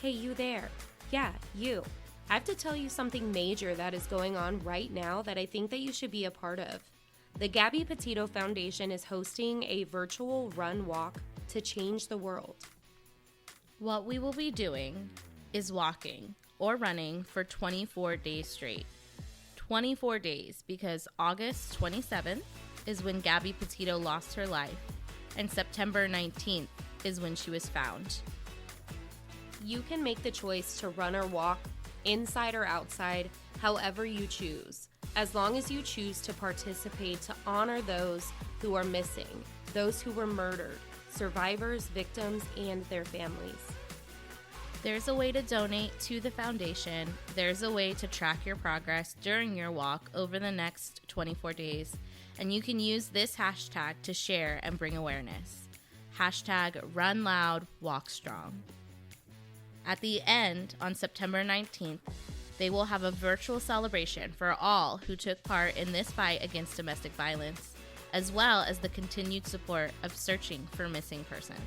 Hey, you there. Yeah, you. I have to tell you something major that is going on right now that I think that you should be a part of. The Gabby Petito Foundation is hosting a virtual run walk to change the world. What we will be doing is walking or running for 24 days straight. 24 days because August 27th is when Gabby Petito lost her life and September 19th is when she was found. You can make the choice to run or walk, inside or outside, however you choose, as long as you choose to participate to honor those who are missing, those who were murdered, survivors, victims, and their families. There's a way to donate to the foundation. There's a way to track your progress during your walk over the next 24 days. And you can use this hashtag to share and bring awareness. Hashtag Run Loud, Walk Strong. At the end, on September 19th, they will have a virtual celebration for all who took part in this fight against domestic violence, as well as the continued support of searching for missing persons.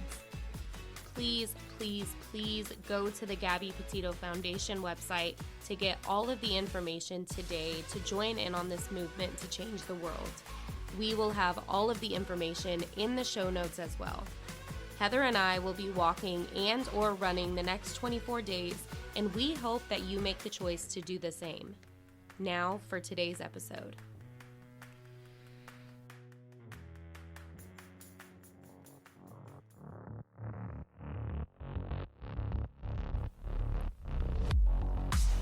Please, please, please go to the Gabby Petito Foundation website to get all of the information today to join in on this movement to change the world. We will have all of the information in the show notes as well. Heather and I will be walking and or running the next 24 days, and we hope that you make the choice to do the same. Now for today's episode.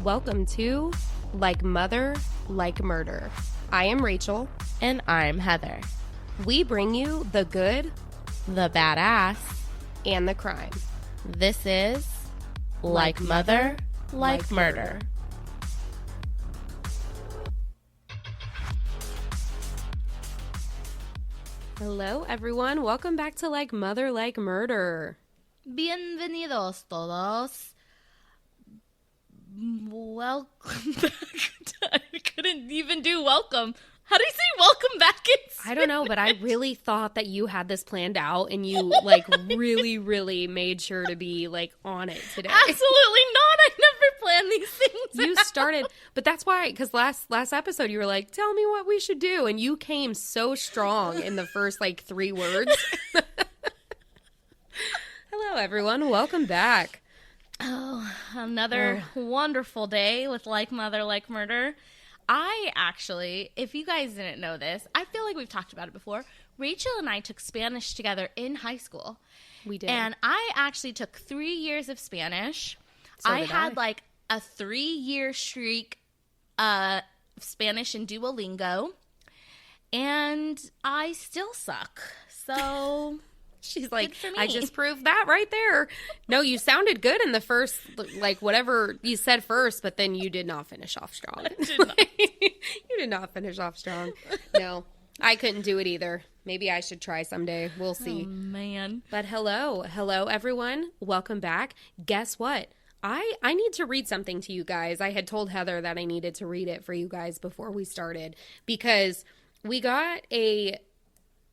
Welcome to Like Mother, Like Murder. I am Rachel. And I'm Heather. We bring you the good, The badass, and the crime. This is Like Mother, Like Murder. Hello, everyone. Welcome back to Like Mother, Like Murder. Bienvenidos todos. Welcome back. I couldn't even do welcome. How do you say welcome back in Spanish? I don't know, but I really thought that you had this planned out and you really made sure to be on it today. Absolutely not. I never plan these things. You started, but that's why, because last episode you were like, tell me what we should do. And you came so strong in the first 3 words. Hello, everyone. Welcome back. Oh, another wonderful day with Like Mother, Like Murder. I actually, if you guys didn't know this, I feel like we've talked about it before. Rachel and I took Spanish together in high school. We did. And I actually took 3 years of Spanish. So I did had I. a 3-year streak Spanish and Duolingo. And I still suck. So She's like, good for me. I just proved that right there. No, you sounded good in the first, whatever you said first, but then you did not finish off strong. I did not. You did not finish off strong. No, I couldn't do it either. Maybe I should try someday. We'll see. Oh, man. But hello, everyone. Welcome back. Guess what? I need to read something to you guys. I had told Heather that I needed to read it for you guys before we started because we got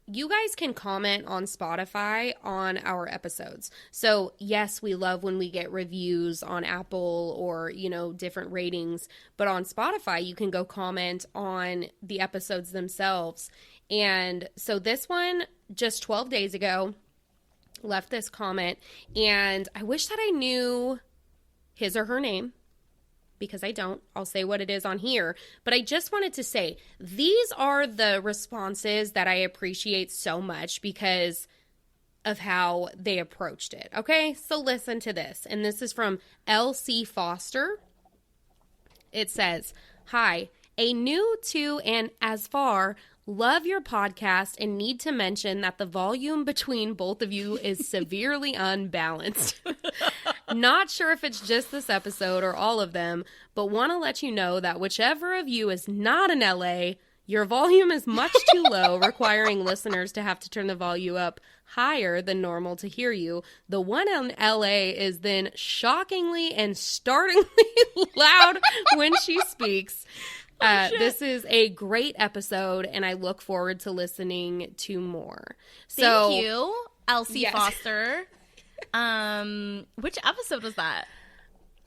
you guys can comment on Spotify on our episodes. So yes, we love when we get reviews on Apple or, different ratings, but on Spotify, you can go comment on the episodes themselves. And so this one, just 12 days ago, left this comment, and I wish that I knew his or her name, because I don't. I'll say what it is on here. But I just wanted to say, these are the responses that I appreciate so much because of how they approached it. Okay, so listen to this. And this is from L.C. Foster. It says, "Hi, a new to and as far love your podcast and need to mention that the volume between both of you is severely unbalanced. Not sure if it's just this episode or all of them, but want to let you know that whichever of you is not in LA, your volume is much too low, requiring listeners to have to turn the volume up higher than normal to hear you. The one in LA is then shockingly and startlingly loud when she speaks. This is a great episode, and I look forward to listening to more." Thank you, Elsie Yes. Foster. Which episode was that?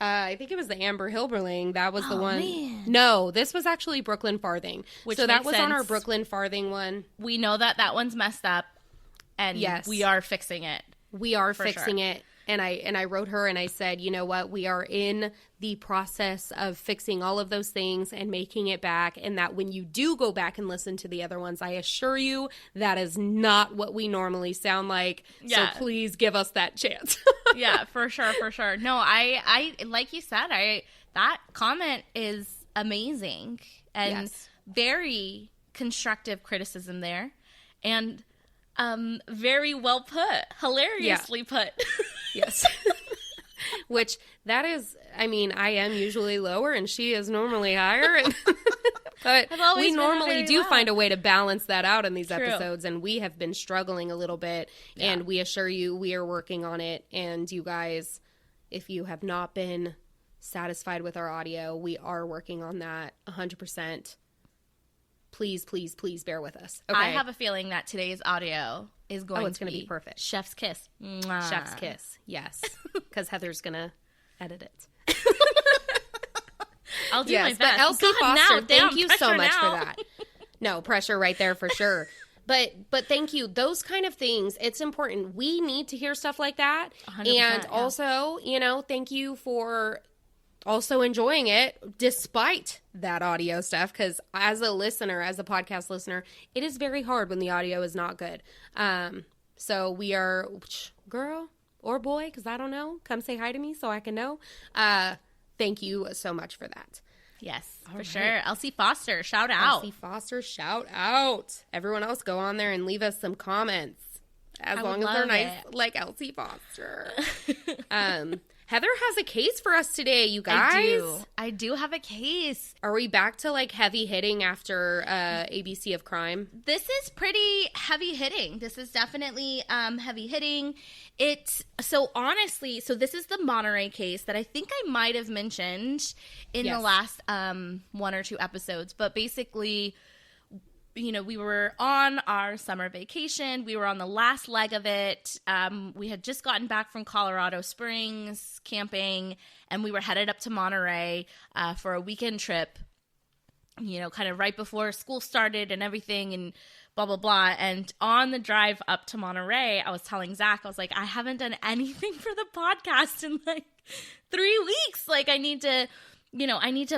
I think it was the Amber Hilberling. That was the one. Man. No, this was actually Brooklyn Farthing. Which so that makes was on our sense. Brooklyn Farthing one. We know that one's messed up, and Yes. we are fixing it. We are For fixing sure. it. And I wrote her and I said, you know what? We are in the process of fixing all of those things and making it back. And that when you do go back and listen to the other ones, I assure you that is not what we normally sound like. Yeah. So please give us that chance. Yeah, for sure, for sure. No, I like you said, that comment is amazing and Yes. very constructive criticism there, and very well put, hilariously put. Yes. Which that is, I mean, I am usually lower and she is normally higher. And but I've always we been normally very do low. find a way to balance that out in these True. episodes. And we have been struggling a little bit. Yeah. And we assure you we are working on it. And you guys, if you have not been satisfied with our audio, we are working on that 100%. Please, please, please bear with us. Okay. I have a feeling that today's audio is going it's to gonna be perfect. Chef's kiss. Mwah. Chef's kiss. Yes. Because Heather's going to edit it. I'll do my Yes, best. but Elsie God, Foster, now, thank damn, you so pressure much now. for that. No, pressure right there for sure. But thank you. Those kind of things, it's important. We need to hear stuff like that. 100%, And yeah. also, thank you for also enjoying it despite that audio stuff. Because as a listener, as a podcast listener, it is very hard when the audio is not good. So we are, girl or boy, because I don't know, come say hi to me so I can know. Thank you so much for that. Yes, for right. sure. Elsie Foster, shout out. Elsie Foster, shout out. Everyone else, go on there and leave us some comments. As I long would as they're love nice, it. like Elsie Foster. Heather has a case for us today, you guys. I do have a case. Are we back to like heavy hitting after ABC of Crime? This is pretty heavy hitting. This is definitely heavy hitting. This is the Monterey case that I think I might have mentioned in the Yes. last one or two episodes. But basically, we were on our summer vacation. We were on the last leg of it. We had just gotten back from Colorado Springs camping, and we were headed up to Monterey for a weekend trip, kind of right before school started and everything and blah, blah, blah. And on the drive up to Monterey, I was telling Zach, I was like, I haven't done anything for the podcast in like 3 weeks. Like I need to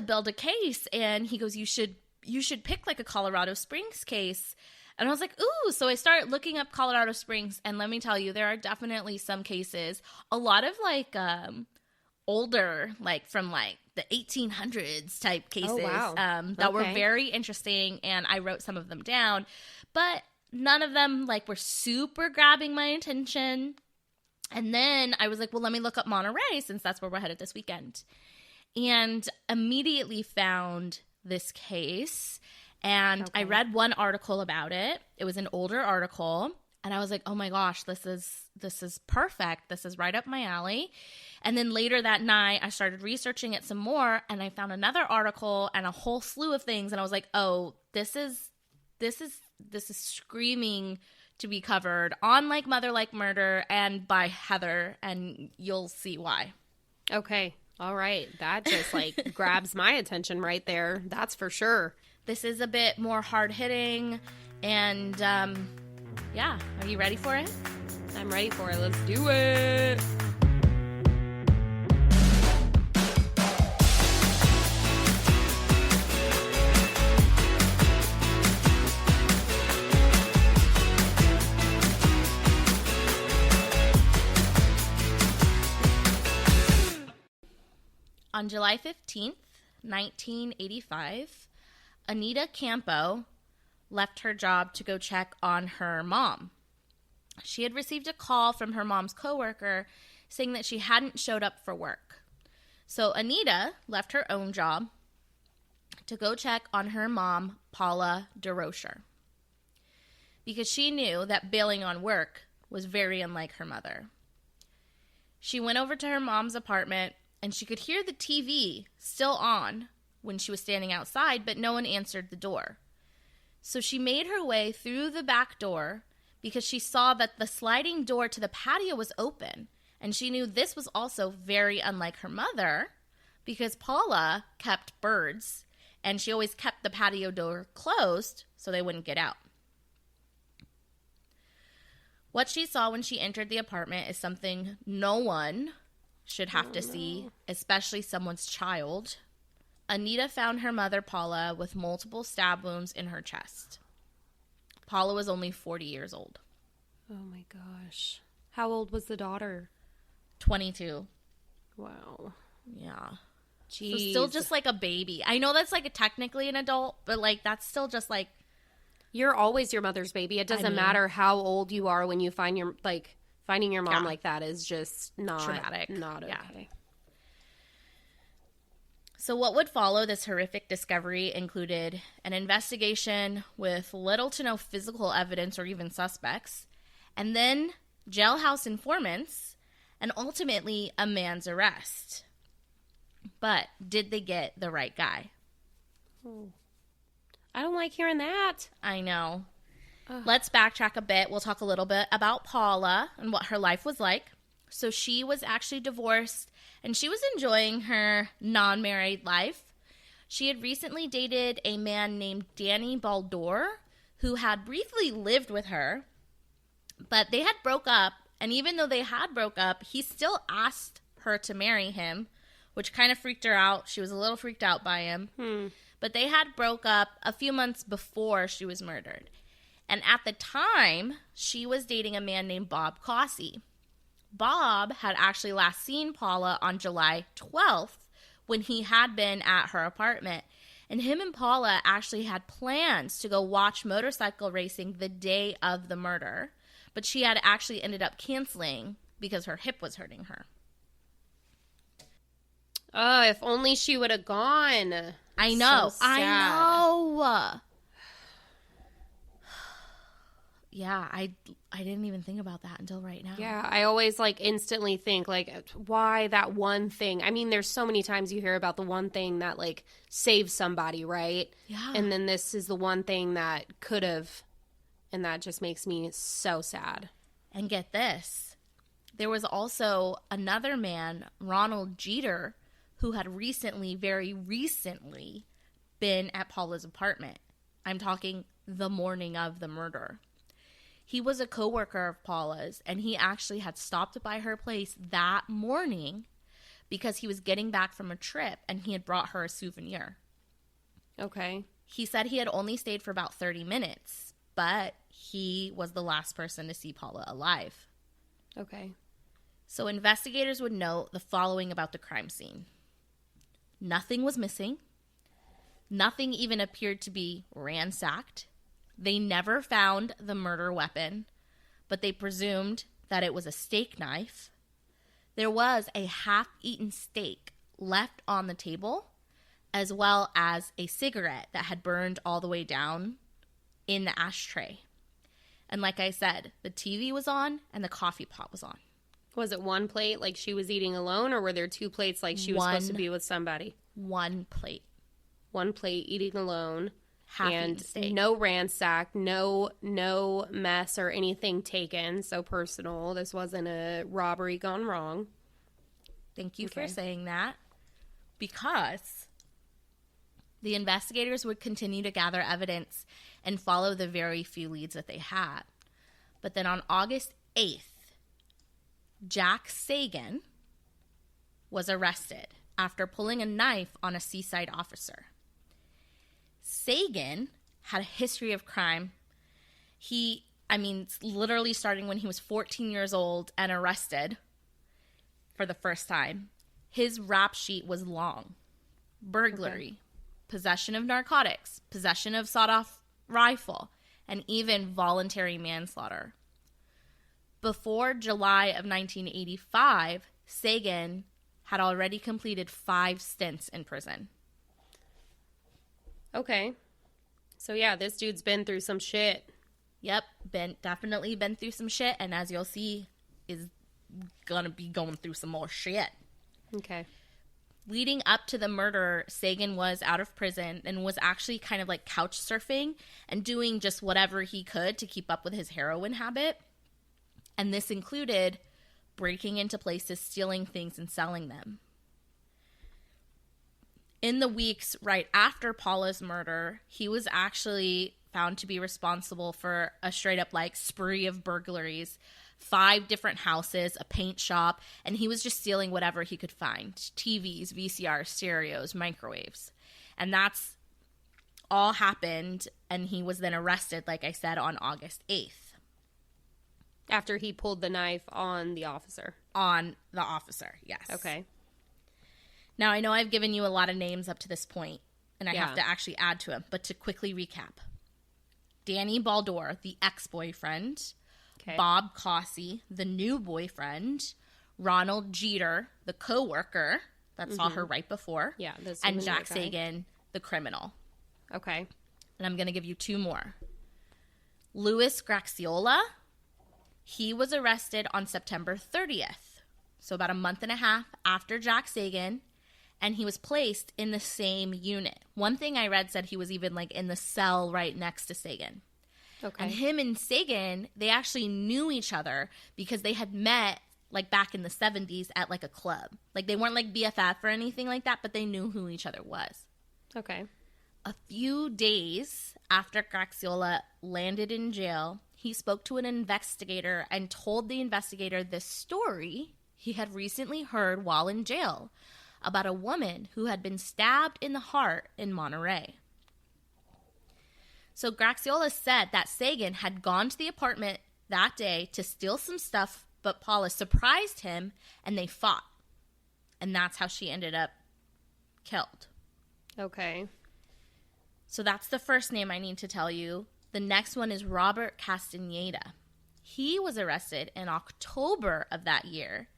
build a case. And he goes, you should pick like a Colorado Springs case. And I was like, ooh. So I started looking up Colorado Springs. And let me tell you, there are definitely some cases, a lot of like older, like from like the 1800s type cases wow. that were Okay. very interesting. And I wrote some of them down. But none of them like were super grabbing my attention. And then I was like, well, let me look up Monterey since that's where we're headed this weekend. And immediately found this case, and I read one article about it. It was an older article, and I was like, oh my gosh, this is perfect. This is right up my alley. And then later that night, I started researching it some more, and I found another article and a whole slew of things, and I was like, oh, this is screaming to be covered on Like Mother Like Murder and by Heather, and you'll see why. Okay. All right. That just like grabs my attention right there. That's for sure. This is a bit more hard-hitting, and yeah, are you ready for it? I'm ready for it. Let's do it. On July 15th, 1985, Anita Campo left her job to go check on her mom. She had received a call from her mom's coworker saying that she hadn't showed up for work. So Anita left her own job to go check on her mom, Paula Durocher, because she knew that bailing on work was very unlike her mother. She went over to her mom's apartment, and she could hear the TV still on when she was standing outside, but no one answered the door. So she made her way through the back door because she saw that the sliding door to the patio was open, And she knew this was also very unlike her mother because Paula kept birds and she always kept the patio door closed so they wouldn't get out. What she saw when she entered the apartment is something no one should have to see, especially someone's child. Anita found her mother, Paula, with multiple stab wounds in her chest. Paula was only 40 years old. Oh my gosh. How old was the daughter? 22. Wow. Yeah. Jeez. So still just like a baby. I know that's like technically an adult, but like that's still just like. You're always your mother's baby. It doesn't matter how old you are when you find your, like, finding your mom like that is just not traumatic. Not okay. Yeah. So what would follow this horrific discovery included an investigation with little to no physical evidence or even suspects, and then jailhouse informants, and ultimately a man's arrest. But did they get the right guy? Oh. I don't like hearing that. I know. Ugh. Let's backtrack a bit. We'll talk a little bit about Paula and what her life was like. So she was actually divorced, and she was enjoying her non-married life. She had recently dated a man named Danny Baldur, who had briefly lived with her, but they had broke up, and even though they had broke up, he still asked her to marry him, which kind of freaked her out. She was a little freaked out by him. But they had broke up a few months before she was murdered. And at the time, she was dating a man named Bob Cossey. Bob had actually last seen Paula on July 12th when he had been at her apartment. And him and Paula actually had plans to go watch motorcycle racing the day of the murder. But she had actually ended up canceling because her hip was hurting her. Oh, if only she would have gone. I know. So sad. I know. Yeah, I didn't even think about that until right now. Yeah, I always like instantly think like, why that one thing? I mean, there's so many times you hear about the one thing that like saves somebody, right? Yeah. And then this is the one thing that could have, and that just makes me so sad. And get this. There was also another man, Ronald Jeter, who had recently, very recently, been at Paula's apartment. I'm talking the morning of the murder. He was a coworker of Paula's, and he actually had stopped by her place that morning because he was getting back from a trip, and he had brought her a souvenir. Okay. He said he had only stayed for about 30 minutes, but he was the last person to see Paula alive. Okay. So investigators would note the following about the crime scene. Nothing was missing. Nothing even appeared to be ransacked. They never found the murder weapon, but they presumed that it was a steak knife. There was a half-eaten steak left on the table, as well as a cigarette that had burned all the way down in the ashtray. And like I said, the TV was on and the coffee pot was on. Was it one plate like she was eating alone, or were there two plates like she was supposed to be with somebody? One plate. One plate eating alone. Half-eaten steak. No ransack, no mess or anything taken. So personal. This wasn't a robbery gone wrong. Thank you for saying that. Because the investigators would continue to gather evidence and follow the very few leads that they had. But then on August 8th, Jack Sagin was arrested after pulling a knife on a Seaside officer. Sagin had a history of crime. Literally starting when he was 14 years old and arrested for the first time. His rap sheet was long. Burglary, possession of narcotics, possession of sawed-off rifle, and even voluntary manslaughter. Before July of 1985, Sagin had already completed 5 stints in prison. Okay. So yeah, this dude's been through some shit. Yep, definitely been through some shit, and as you'll see, is gonna be going through some more shit. Okay. Leading up to the murder, Sagin was out of prison and was actually kind of like couch surfing and doing just whatever he could to keep up with his heroin habit. And this included breaking into places, stealing things, and selling them. In the weeks right after Paula's murder, he was actually found to be responsible for a straight up like spree of burglaries, 5 different houses, a paint shop, and he was just stealing whatever he could find. TVs, VCRs, stereos, microwaves. And that's all happened, and he was then arrested, like I said, on August 8th. After he pulled the knife on the officer. On the officer, yes. Okay. Now, I know I've given you a lot of names up to this point, and I have to actually add to them, but to quickly recap. Danny Baldour, the ex-boyfriend. Okay. Bob Cossey, the new boyfriend. Ronald Jeter, the co-worker that saw her right before. Yeah. And Jack Sagin, the criminal. Okay. And I'm going to give you 2 more. Louis Graxiola, he was arrested on September 30th. So about a month and a half after Jack Sagin. And he was placed in the same unit. One thing I read said he was even like in the cell right next to Sagin. Okay. And him and Sagin, they actually knew each other because they had met like back in the 70s at like a club. Like they weren't like BFF or anything like that, but they knew who each other was. Okay. A few days after Graxiola landed in jail, he spoke to an investigator and told the investigator this story he had recently heard while in jail about a woman who had been stabbed in the heart in Monterey. So Graxiola said that Sagin had gone to the apartment that day to steal some stuff, but Paula surprised him and they fought. And that's how she ended up killed. Okay. So that's the first name I need to tell you. The next one is Robert Castaneda. He was arrested in October of that year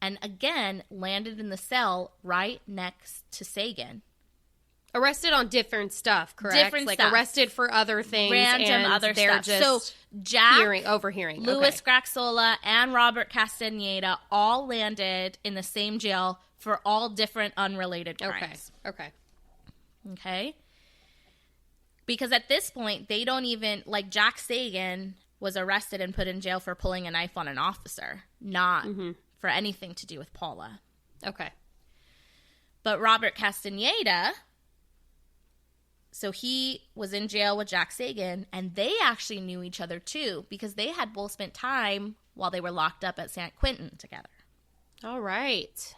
and again landed in the cell right next to Sagin. Arrested on different stuff, correct? Different like stuff. Arrested for other things. Random and other they're stuff. Just so Jack, overhearing. Louis Graxiola, and Robert Castaneda all landed in the same jail for all different unrelated crimes. Okay. Because at this point, they don't even, like Jack Sagin was arrested and put in jail for pulling a knife on an officer, not for anything to do with Paula. Okay. But Robert Castaneda, so he was in jail with Jack Sagin, and they actually knew each other too, because they had both spent time while they were locked up at San Quentin together. All right.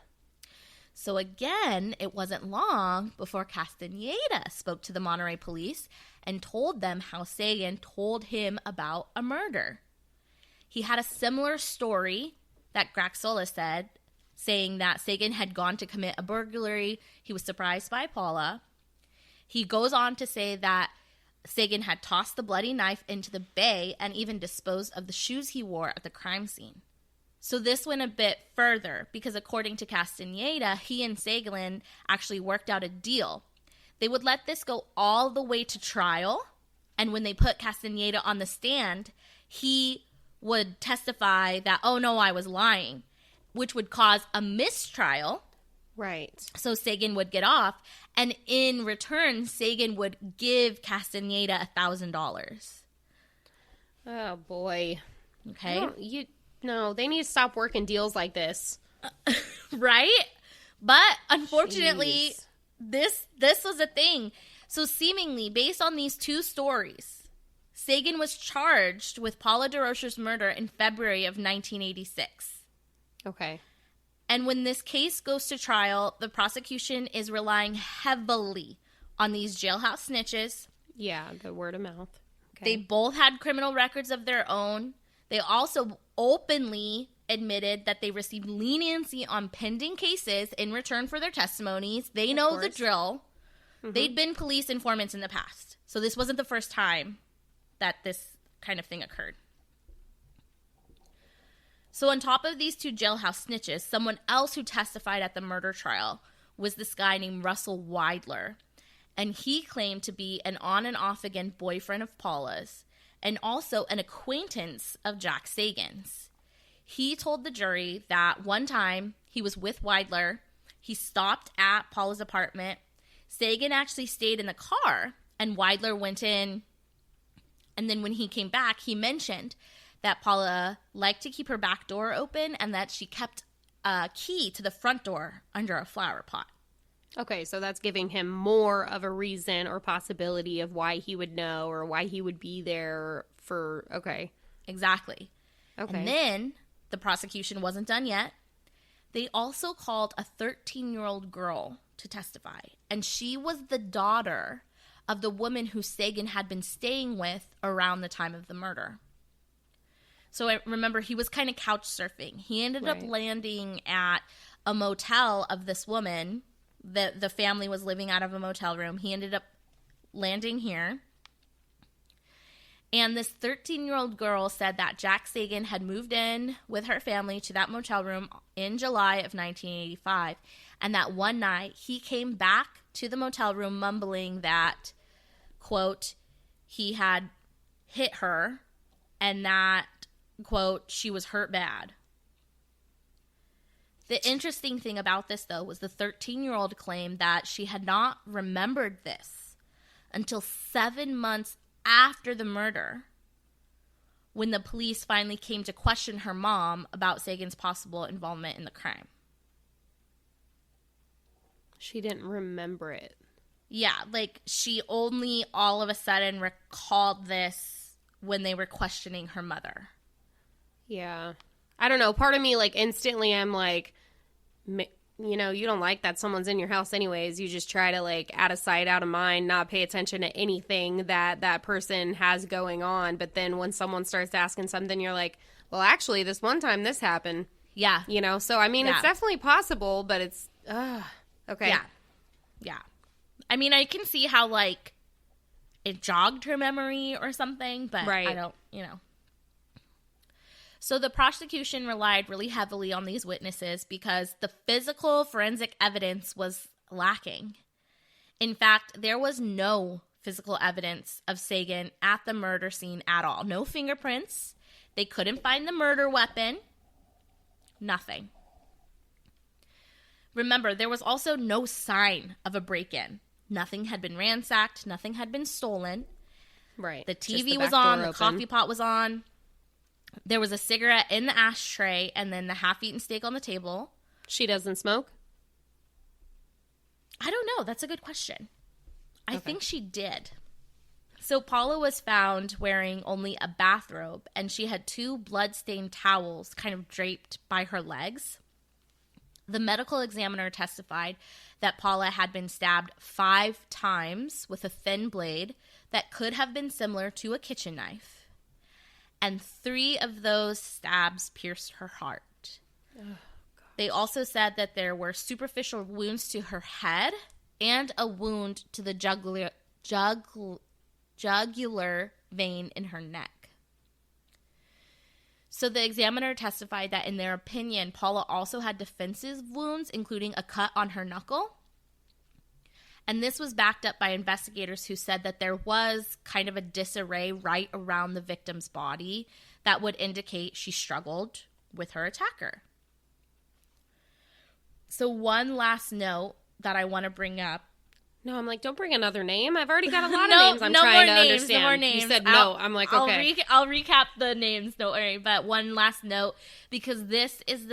So again, it wasn't long before Castaneda spoke to the Monterey police and told them how Sagin told him about a murder. He had a similar story that Graxiola said, saying that Sagin had gone to commit a burglary. He was surprised by Paula. He goes on to say that Sagin had tossed the bloody knife into the bay and even disposed of the shoes he wore at the crime scene. So this went a bit further because according to Castaneda, he and Sagin actually worked out a deal. They would let this go all the way to trial, and when they put Castaneda on the stand, he would testify that, oh no, I was lying, which would cause a mistrial. Right. So Sagin would get off, and in return, Sagin would give Castaneda $1,000. Oh boy. Okay. No, they need to stop working deals like this. Right? But unfortunately, this was a thing. So seemingly, based on these 2 stories, Sagin was charged with Paula Durocher's murder in February of 1986. Okay. And when this case goes to trial, the prosecution is relying heavily on these jailhouse snitches. Yeah, the word of mouth. Okay. They both had criminal records of their own. They also openly admitted that they received leniency on pending cases in return for their testimonies. They know the drill. They'd been police informants in the past. So this wasn't the first time that this kind of thing occurred. So on top of these 2 jailhouse snitches, someone else who testified at the murder trial was this guy named Russell Weidler. And he claimed to be an on and off again boyfriend of Paula's and also an acquaintance of Jack Sagin's. He told the jury that one time he was with Weidler. He stopped at Paula's apartment. Sagin actually stayed in the car, and Weidler went in. And then when he came back, he mentioned that Paula liked to keep her back door open and that she kept a key to the front door under a flower pot. Okay, so that's giving him more of a reason or possibility of why he would know or why he would be there for, okay. Exactly. Okay. And then the prosecution wasn't done yet. They also called a 13-year-old girl to testify, and she was the daughter of the woman who Sagin had been staying with around the time of the murder. So I remember he was kind of couch surfing. He ended up landing at a motel of this woman. The family was living out of a motel room. He ended up landing here. And this 13-year-old girl said that Jack Sagin had moved in with her family to that motel room in July of 1985. And that one night he came back to the motel room mumbling that, quote, he had hit her and that, quote, she was hurt bad. The interesting thing about this, though, was the 13-year-old claimed that she had not remembered this until 7 months after the murder, when the police finally came to question her mom about Sagin's possible involvement in the crime. She didn't remember it. Yeah, like she only all of a sudden recalled this when they were questioning her mother. Yeah. I don't know. Part of me, like, instantly I'm like, you know, you don't like that someone's in your house anyways. You just try to, like, out of sight, out of mind, not pay attention to anything that person has going on. But then when someone starts asking something, you're like, well, actually, this one time this happened. Yeah. You know? So, I mean, it's definitely possible, but it's, okay. Yeah. Yeah. I mean, I can see how, like, it jogged her memory or something, but I don't, you know. So the prosecution relied really heavily on these witnesses because the physical forensic evidence was lacking. In fact, there was no physical evidence of Sagin at the murder scene at all. No fingerprints. They couldn't find the murder weapon. Nothing. Remember, there was also no sign of a break-in. Nothing had been ransacked. Nothing had been stolen. Right. The TV was on. The coffee pot was on. There was a cigarette in the ashtray and then the half-eaten steak on the table. She doesn't smoke? I don't know. That's a good question. I think she did. So Paula was found wearing only a bathrobe, and she had 2 blood-stained towels kind of draped by her legs. The medical examiner testified that Paula had been stabbed 5 times with a thin blade that could have been similar to a kitchen knife. And 3 of those stabs pierced her heart. Oh, they also said that there were superficial wounds to her head and a wound to the jugular vein in her neck. So the examiner testified that in their opinion, Paula also had defensive wounds, including a cut on her knuckle. And this was backed up by investigators who said that there was kind of a disarray right around the victim's body that would indicate she struggled with her attacker. So one last note that I want to bring up. No, I'm like, don't bring another name. I've already got a lot of names I'm trying to understand. No more names. You said no. I'm like, okay. I'll recap the names, don't worry. But one last note, because this is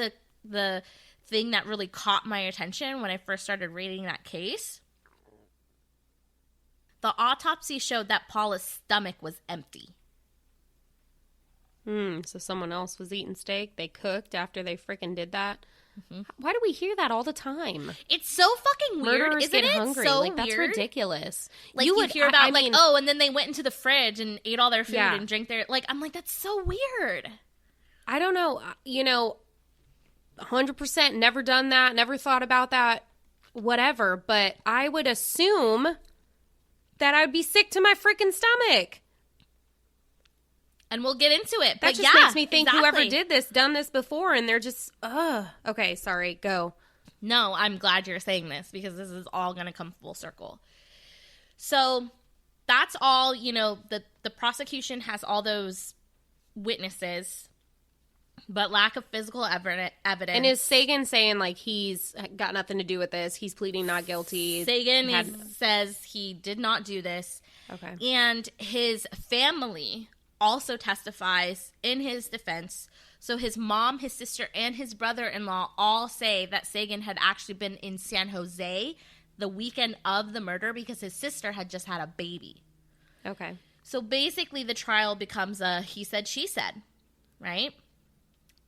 the thing that really caught my attention when I first started reading that case. The autopsy showed that Paula's stomach was empty. So someone else was eating steak. They cooked after they freaking did that. Mm-hmm. Why do we hear that all the time? It's so fucking weird. Murderers Isn't get it hungry. so like, that's weird? ridiculous. Like, you would hear about, like, oh, and then they went into the fridge and ate all their food and drank their... Like, I'm like, that's so weird. I don't know. You know, 100% never done that. Never thought about that. Whatever. But I would assume that I'd be sick to my freaking stomach. And we'll get into it. But that just makes me think whoever did this, done this before, and they're just, Okay, sorry, go. No, I'm glad you're saying this, because this is all going to come full circle. So, that's all, you know, the prosecution has all those witnesses, but lack of physical evidence. And is Sagin saying, like, he's got nothing to do with this? He's pleading not guilty? Sagin says he did not do this. Okay. And his family also testifies in his defense. So his mom, his sister, and his brother-in-law all say that Sagin had actually been in San Jose the weekend of the murder because his sister had just had a baby. Okay. So basically the trial becomes a he said, she said, right?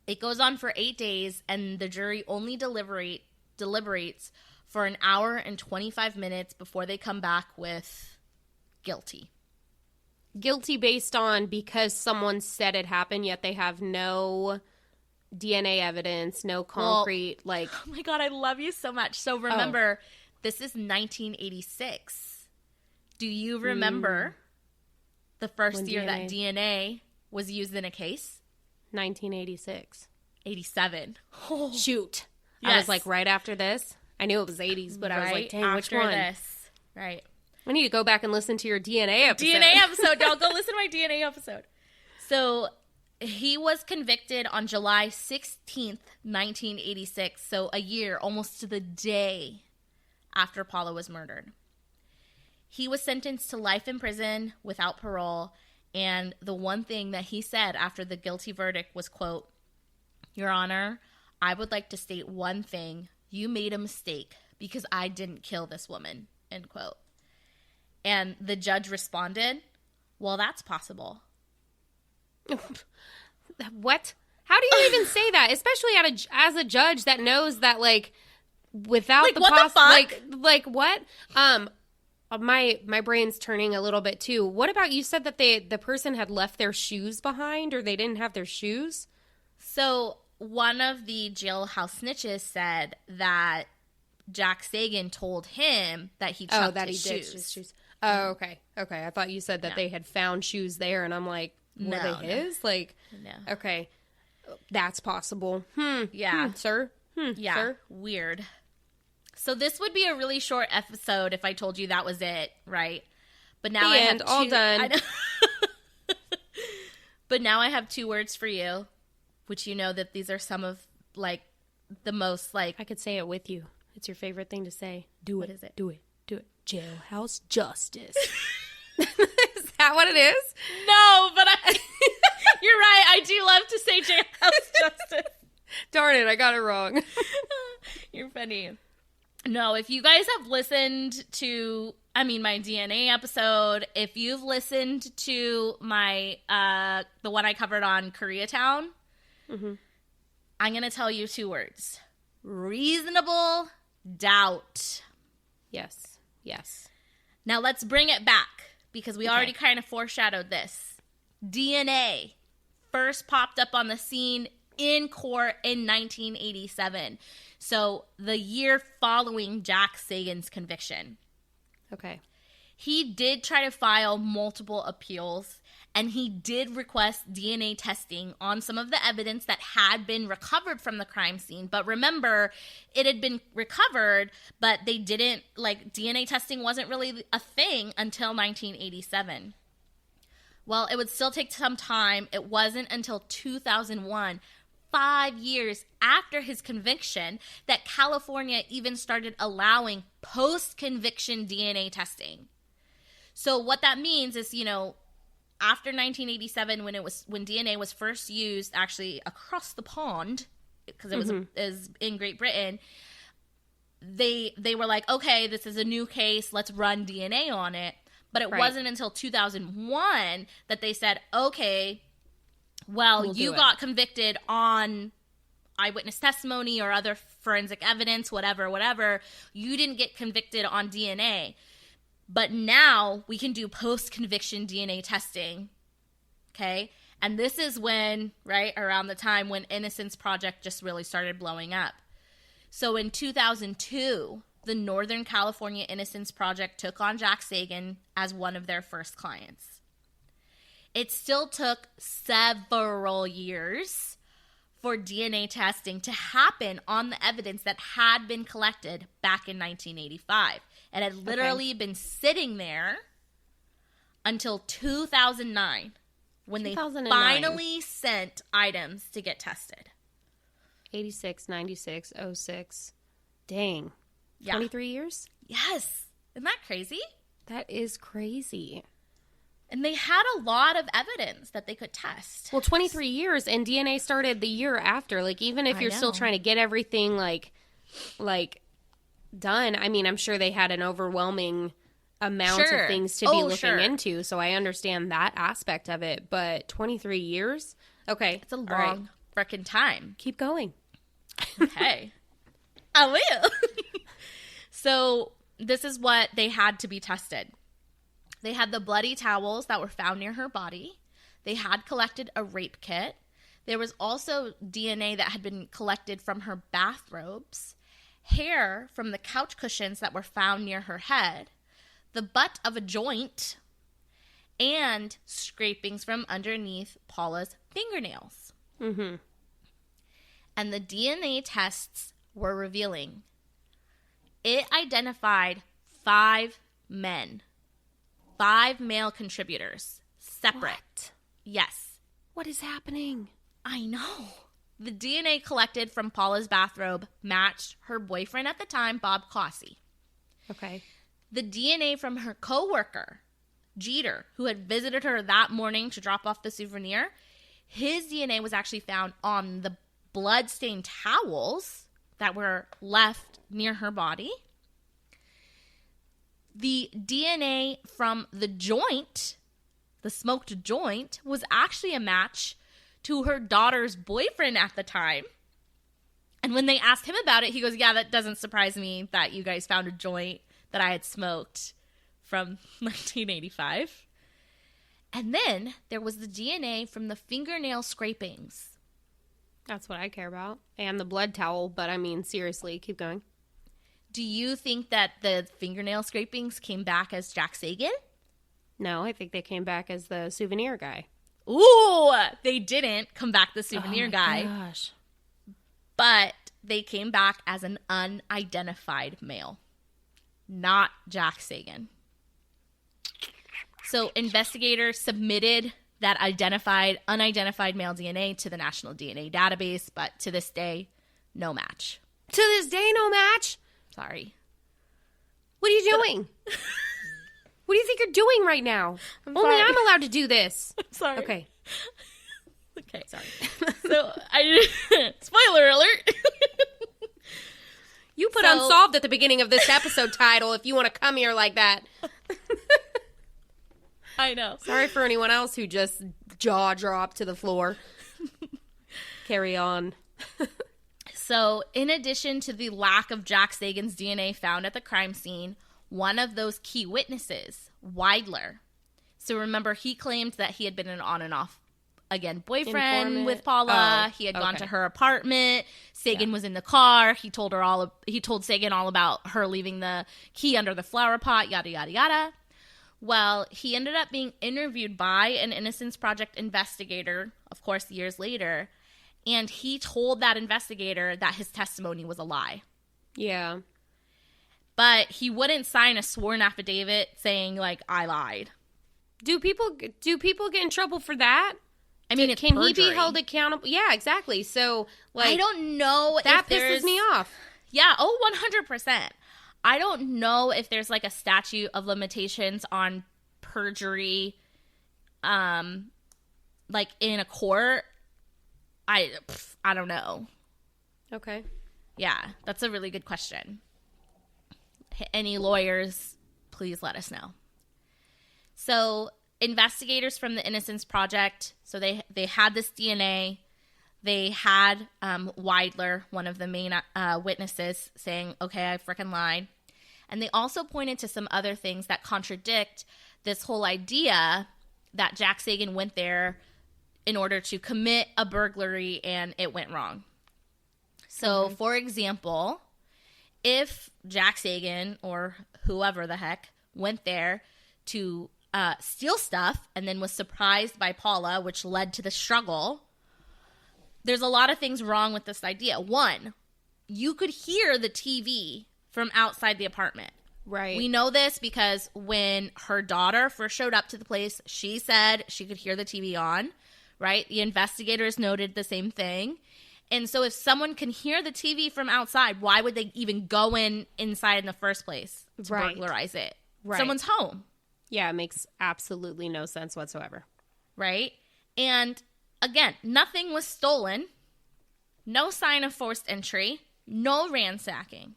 It goes on for 8 days, and the jury only deliberates for an hour and 25 minutes before they come back with guilty. Guilty based on because someone said it happened, yet they have no DNA evidence, no concrete, oh my God, I love you so much. So remember, this is 1986. Do you remember the first year that DNA was used in a case? 1986. 87. Oh. Shoot. Yes. I was like, right after this? I knew it was 80s, but I was like, dang, which one? This. Right. I need to go back and listen to your DNA episode. Y'all go listen to my DNA episode. So he was convicted on July 16th, 1986. So a year, almost to the day after Paula was murdered. He was sentenced to life in prison without parole. And the one thing that he said after the guilty verdict was, quote, "Your Honor, I would like to state one thing. You made a mistake because I didn't kill this woman," end quote. And the judge responded, "Well, that's possible." What? How do you even say that? Especially as a judge that knows that, like, without like, the what the fuck? Like what? My brain's turning a little bit too. What about you said that the person had left their shoes behind, or they didn't have their shoes? So one of the jailhouse snitches said that Jack Sagin told him that he chucked his shoes. Ditched his shoes. Oh, okay. Okay. I thought you said that they had found shoes there, and I'm like, were they his? Like, no. Okay. That's possible. Yeah. Sir? Yeah. Sir? Weird. So this would be a really short episode if I told you that was it, right? But now I have all done. But now I have 2 words for you, which you know that these are some of, like, the most, like... I could say it with you. It's your favorite thing to say. What is it? Do it. Do it. Jailhouse justice. Is that what it is? No, but you're right. I do love to say jailhouse justice. Darn it, I got it wrong. You're funny. No, if you guys have listened to, my DNA episode, if you've listened to my, the one I covered on Koreatown, I'm going to tell you 2 words. Reasonable doubt. Yes. Yes. Now let's bring it back because we already kind of foreshadowed this. DNA first popped up on the scene in court in 1987. So the year following Jack Sagin's conviction. Okay. He did try to file multiple appeals, and he did request DNA testing on some of the evidence that had been recovered from the crime scene. But remember, it had been recovered, but they didn't, DNA testing wasn't really a thing until 1987. Well, it would still take some time. It wasn't until 2001, 5 years after his conviction, that California even started allowing post-conviction DNA testing. So what that means is, after 1987, when DNA was first used, actually across the pond, because it was in Great Britain, they were like, okay, this is a new case, let's run DNA on it. But it wasn't until 2001 that they said, okay, well, you got convicted on eyewitness testimony or other forensic evidence, whatever. You didn't get convicted on DNA. But now we can do post-conviction DNA testing, okay? And this is when, around the time when Innocence Project just really started blowing up. So in 2002, the Northern California Innocence Project took on Jack Sagin as one of their first clients. It still took several years for DNA testing to happen on the evidence that had been collected back in 1985. It had literally been sitting there until 2009 when they finally sent items to get tested. 86, 96, 06. Dang. 23 years? Yes. Isn't that crazy? That is crazy. And they had a lot of evidence that they could test. Well, 23 years, and DNA started the year after. Like, even if you're still trying to get everything, like done, I mean, I'm sure they had an overwhelming amount of things to be looking into, so I understand that aspect of it. But 23 years? Okay. It's a long frickin' time. Keep going. Okay. I will. So, this is what they had to be tested. They had the bloody towels that were found near her body. They had collected a rape kit. There was also DNA that had been collected from her bathrobes, hair from the couch cushions that were found near her head, the butt of a joint, and scrapings from underneath Paula's fingernails. Mm-hmm. And the DNA tests were revealing. It identified 5 men. 5 male contributors. Separate. What? Yes. What is happening? I know. The DNA collected from Paula's bathrobe matched her boyfriend at the time, Bob Cossey. Okay. The DNA from her coworker, Jeter, who had visited her that morning to drop off the souvenir, his DNA was actually found on the blood-stained towels that were left near her body. The DNA from the joint, the smoked joint, was actually a match to her daughter's boyfriend at the time. And when they asked him about it, he goes, yeah, that doesn't surprise me that you guys found a joint that I had smoked from 1985. And then there was the DNA from the fingernail scrapings. That's what I care about. And the blood towel, but I mean, seriously, keep going. Do you think that the fingernail scrapings came back as Jack Sagin? No, I think they came back as the souvenir guy. Ooh, they didn't come back the souvenir guy. Gosh. But they came back as an unidentified male. Not Jack Sagin. So investigators submitted that unidentified male DNA to the National DNA Database, but to this day, no match. To this day, no match? Sorry. What are you doing? What do you think you're doing right now? Only I'm allowed to do this. I'm sorry. Okay. Okay. Sorry. So, spoiler alert. You put Unsolved at the beginning of this episode title if you want to come here like that. I know. Sorry for anyone else who just jaw dropped to the floor. Carry on. So, in addition to the lack of Jack Sagan's DNA found at the crime scene, one of those key witnesses, Weidler. So, remember, he claimed that he had been an on and off, again, boyfriend with Paula. He had gone to her apartment. Sagin was in the car. He told Sagin all about her leaving the key under the flower pot, yada, yada, yada. Well, he ended up being interviewed by an Innocence Project investigator, of course, years later. And he told that investigator that his testimony was a lie. Yeah. But he wouldn't sign a sworn affidavit saying, like, I lied. Do people get in trouble for that? I mean, it's can perjury. he be held accountable? Yeah, exactly. So, like, I don't know that if there's... pisses me off. Yeah, 100%. I don't know if there's, like, a statute of limitations on perjury, like, in a court. I don't know. Okay. Yeah, that's a really good question. Any lawyers, please let us know. So, investigators from the Innocence Project, so they had this DNA. They had Weidler, one of the main witnesses, saying, okay, I frickin' lied. And they also pointed to some other things that contradict this whole idea that Jack Sagin went there in order to commit a burglary and it went wrong. So, for example, if Jack Sagin or whoever the heck went there to steal stuff and then was surprised by Paula, which led to the struggle, there's a lot of things wrong with this idea. One, you could hear the TV from outside the apartment. Right. We know this because when her daughter first showed up to the place, she said she could hear the TV on, right? The investigators noted the same thing. And so if someone can hear the TV from outside, why would they even go inside in the first place to burglarize it? Right. Someone's home. Yeah, it makes absolutely no sense whatsoever. Right? And again, nothing was stolen. No sign of forced entry. No ransacking.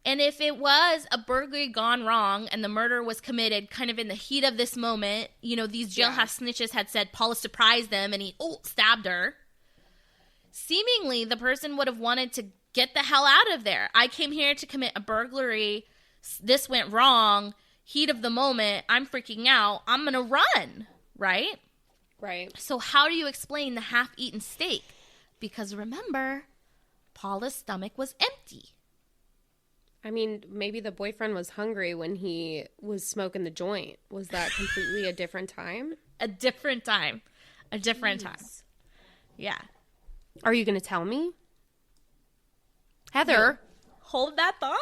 And if it was a burglary gone wrong and the murder was committed kind of in the heat of this moment, these jailhouse snitches had said Paula surprised them and he stabbed her. Seemingly, the person would have wanted to get the hell out of there. I came here to commit a burglary. This went wrong. Heat of the moment. I'm freaking out. I'm going to run. Right? Right. So how do you explain the half-eaten steak? Because remember, Paula's stomach was empty. I mean, maybe the boyfriend was hungry when he was smoking the joint. Was that completely a different time? A different time. Yeah. Are you going to tell me? Heather. No. Hold that thought.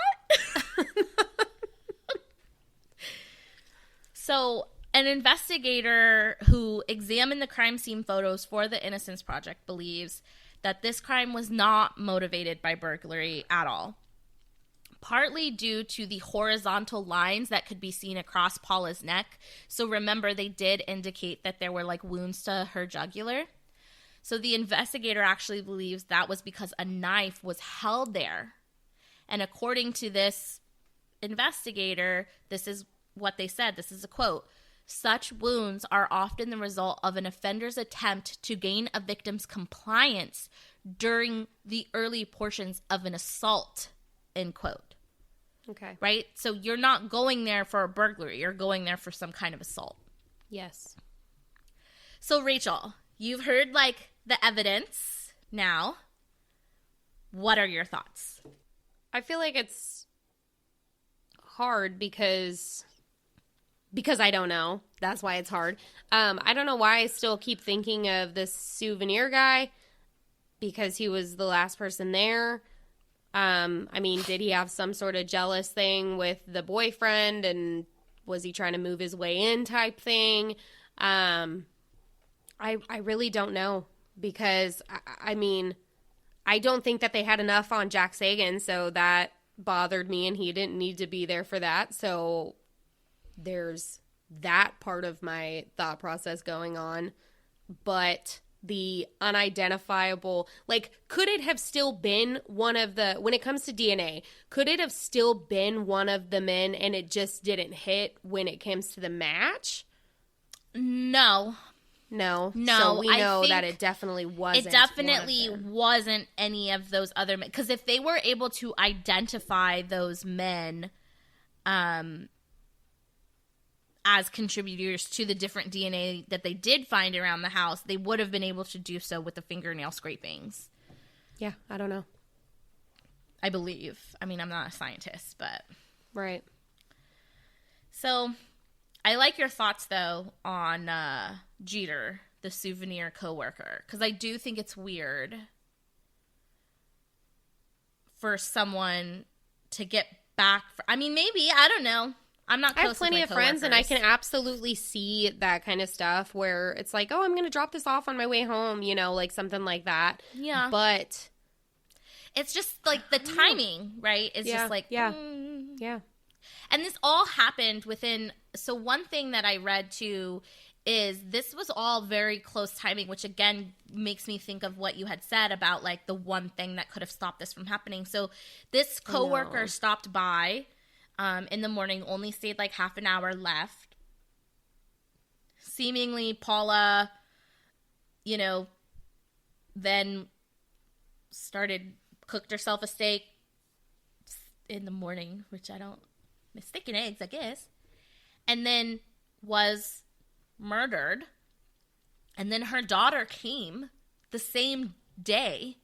So, an investigator who examined the crime scene photos for the Innocence Project believes that this crime was not motivated by burglary at all. Partly due to the horizontal lines that could be seen across Paula's neck. So remember, they did indicate that there were like wounds to her jugular. So the investigator actually believes that was because a knife was held there. And according to this investigator, this is what they said. This is a quote. Such wounds are often the result of an offender's attempt to gain a victim's compliance during the early portions of an assault, end quote. Okay. Right? So you're not going there for a burglary. You're going there for some kind of assault. Yes. So, Rachel, you've heard, like, the evidence now. What are your thoughts? I feel like it's hard because I don't know. That's why it's hard. I don't know why I still keep thinking of this souvenir guy because he was the last person there. I mean, did he have some sort of jealous thing with the boyfriend and was he trying to move his way in type thing? I really don't know because, I mean, I don't think that they had enough on Jack Sagin, so that bothered me and he didn't need to be there for that. So there's that part of my thought process going on. But the unidentifiable, like, could it have still been one of the, when it comes to DNA, could it have still been one of the men and it just didn't hit when it comes to the match? No. So we know that it definitely wasn't. It definitely wasn't any of those other men. Because if they were able to identify those men as contributors to the different DNA that they did find around the house, they would have been able to do so with the fingernail scrapings. Yeah, I don't know. I believe. I mean, I'm not a scientist, but... Right. So, I like your thoughts, though, on Jeter, the souvenir coworker. Because I do think it's weird for someone to get back... I mean, maybe. I don't know. I'm not close I have plenty of friends, and I can absolutely see that kind of stuff where it's like, oh, I'm going to drop this off on my way home, like something like that. Yeah. But it's just like the timing, right? It's just like, yeah. And this all happened within, so one thing that I read too is this was all very close timing, which again makes me think of what you had said about like the one thing that could have stopped this from happening. So this coworker stopped by in the morning, only stayed like half an hour, left. Seemingly Paula, then cooked herself a steak in the morning, which I don't, steak and eggs, I guess. And then was murdered. And then her daughter came the same day.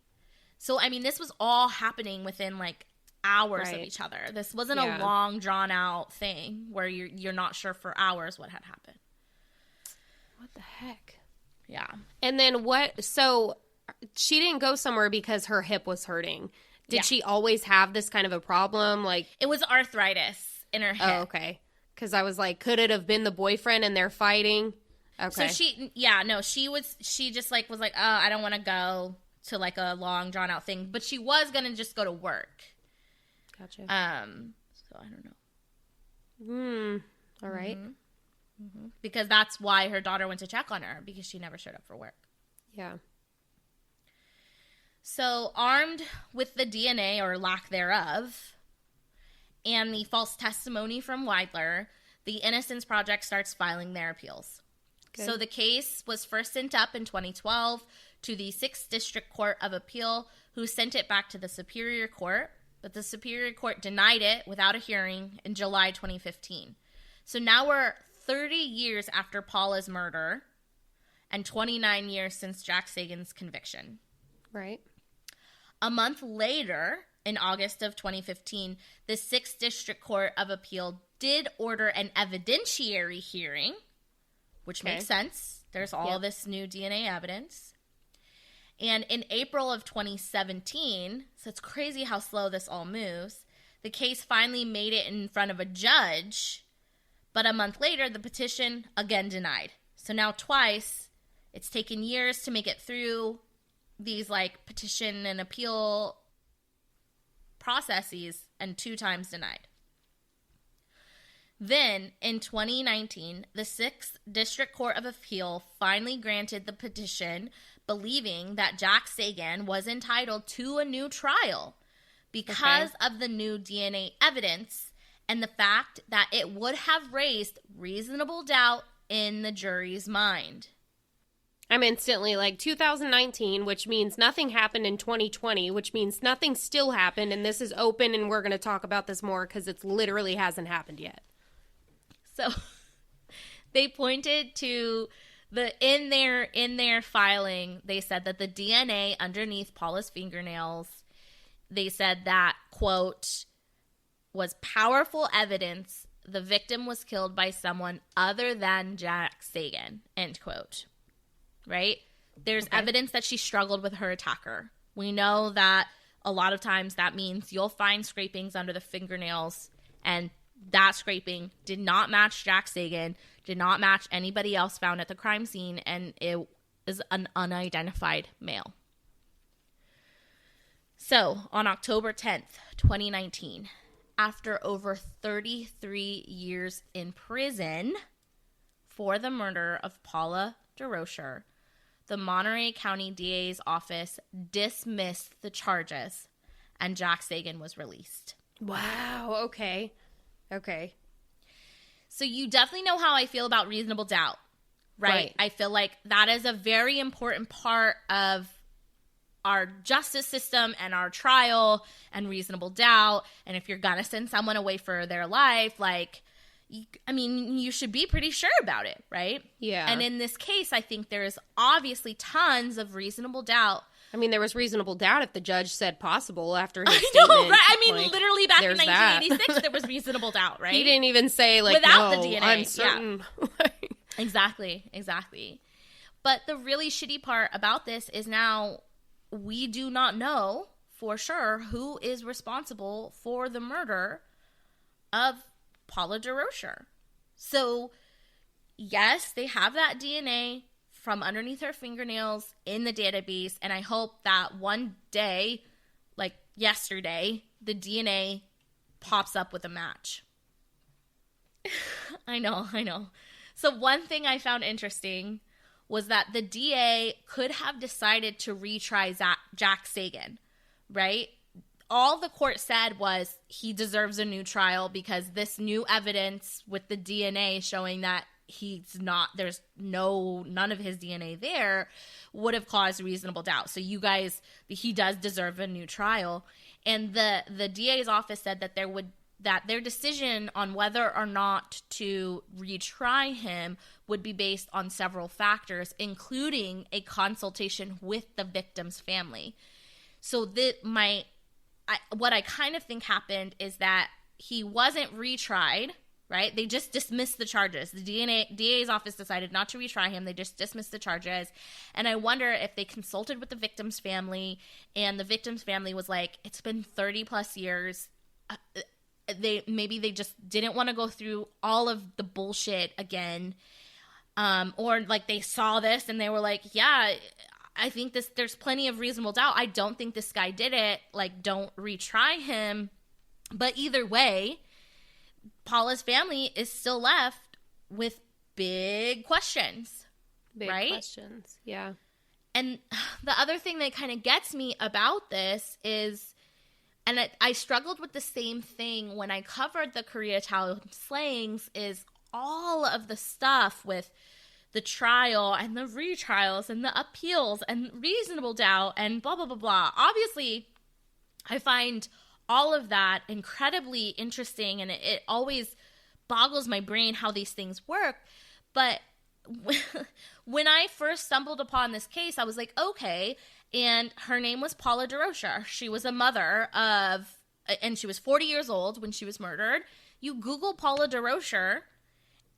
So, I mean, this was all happening within like hours of each other. This wasn't a long, drawn out thing where you're not sure for hours what had happened. What the heck? Yeah. And then so she didn't go somewhere because her hip was hurting. Did she always have this kind of a problem? Like, it was arthritis in her hip. Oh, okay. Because I was like, could it have been the boyfriend and they're fighting? Okay. So she just like was like, oh, I don't want to go to like a long, drawn out thing. But she was going to just go to work. Gotcha. So I don't know. All right. Because that's why her daughter went to check on her, because she never showed up for work. Yeah. So armed with the DNA or lack thereof and the false testimony from Weidler, the Innocence Project starts filing their appeals. Good. So the case was first sent up in 2012 to the 6th District Court of Appeal, who sent it back to the Superior Court, but the Superior Court denied it without a hearing in July 2015. So now we're 30 years after Paula's murder and 29 years since Jack Sagan's conviction. Right. A month later, in August of 2015, the 6th District Court of Appeal did order an evidentiary hearing, which makes sense. There's all this new DNA evidence. And in April of 2017, so it's crazy how slow this all moves, the case finally made it in front of a judge, but a month later, the petition again denied. So now twice, it's taken years to make it through these like petition and appeal processes, and 2 times denied. Then, in 2019, the 6th District Court of Appeal finally granted the petition, believing that Jack Sagin was entitled to a new trial because of the new DNA evidence and the fact that it would have raised reasonable doubt in the jury's mind. I'm instantly like 2019, which means nothing happened in 2020, which means nothing still happened, and this is open, and we're going to talk about this more because it literally hasn't happened yet. So they pointed to in their filing, they said that the DNA underneath Paula's fingernails, they said that, quote, was powerful evidence the victim was killed by someone other than Jack Sagin, end quote. Right? There's evidence that she struggled with her attacker. We know that a lot of times that means you'll find scrapings under the fingernails, and that scraping did not match Jack Sagin, did not match anybody else found at the crime scene, and it is an unidentified male. So, on October 10th, 2019, after over 33 years in prison for the murder of Paula Durocher, the Monterey County DA's office dismissed the charges, and Jack Sagin was released. Wow, okay. So you definitely know how I feel about reasonable doubt, right? I feel like that is a very important part of our justice system and our trial, and reasonable doubt. And if you're going to send someone away for their life, like, you should be pretty sure about it, right? Yeah. And in this case, I think there is obviously tons of reasonable doubt. There was reasonable doubt if the judge said possible after his statement. I know, right? Literally back in 1986, there was reasonable doubt, right? He didn't even say, like, without no, the DNA. I'm certain. Yeah. Exactly. But the really shitty part about this is now we do not know for sure who is responsible for the murder of Paula Durocher. So, yes, they have that DNA from underneath her fingernails in the database, and I hope that one day, like yesterday, the DNA pops up with a match. I know. So one thing I found interesting was that the DA could have decided to retry Jack Sagin, right? All the court said was he deserves a new trial because this new evidence with the DNA showing that there's none of his DNA there would have caused reasonable doubt. So he does deserve a new trial. And the DA's office said that their decision on whether or not to retry him would be based on several factors, including a consultation with the victim's family. So what I kind of think happened is that he wasn't retried, right? They just dismissed the charges. The DA's office decided not to retry him. They just dismissed the charges. And I wonder if they consulted with the victim's family, and the victim's family was like, it's been 30 plus years. Maybe they just didn't want to go through all of the bullshit again. Or like they saw this and they were like, yeah, I think there's plenty of reasonable doubt. I don't think this guy did it. Like, don't retry him. But either way, Paula's family is still left with big questions. Big right? questions, yeah. And the other thing that kind of gets me about this is, and I struggled with the same thing when I covered the Koreatown slayings, is all of the stuff with the trial and the retrials and the appeals and reasonable doubt and blah, blah, blah, blah. Obviously, I find all of that incredibly interesting, and it always boggles my brain how these things work. But when I first stumbled upon this case, I was like, okay. And her name was Paula Durocher. She was a mother of, and she was 40 years old when she was murdered. You Google Paula Durocher,